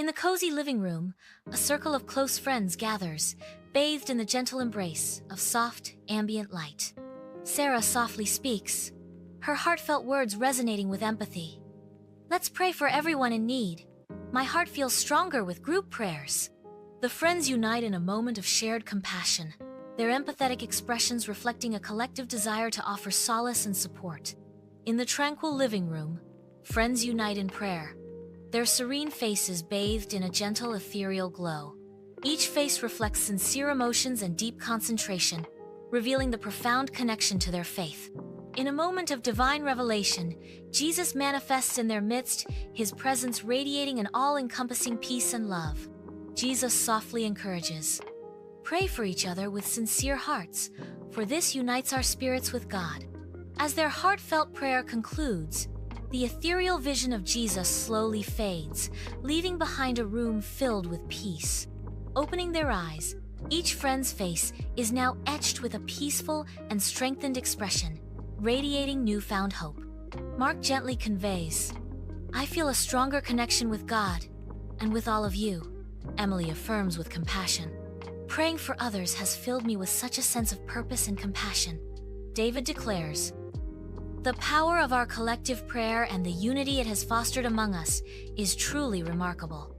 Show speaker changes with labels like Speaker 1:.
Speaker 1: In the cozy living room, a circle of close friends gathers, bathed in the gentle embrace of soft, ambient light. Sarah softly speaks, her heartfelt words resonating with empathy. "Let's pray for everyone in need. My heart feels stronger with group prayers." The friends unite in a moment of shared compassion, their empathetic expressions reflecting a collective desire to offer solace and support. In the tranquil living room, friends unite in prayer, their serene faces bathed in a gentle ethereal glow. Each face reflects sincere emotions and deep concentration, revealing the profound connection to their faith. In a moment of divine revelation, Jesus manifests in their midst, his presence radiating an all-encompassing peace and love. Jesus softly encourages, "Pray for each other with sincere hearts, for this unites our spirits with God." As their heartfelt prayer concludes, the ethereal vision of Jesus slowly fades, leaving behind a room filled with peace. Opening their eyes, each friend's face is now etched with a peaceful and strengthened expression, radiating newfound hope. Mark gently conveys, "I feel a stronger connection with God and with all of you." Emily affirms with compassion, "Praying for others has filled me with such a sense of purpose and compassion." David declares, "The power of our collective prayer and the unity it has fostered among us is truly remarkable."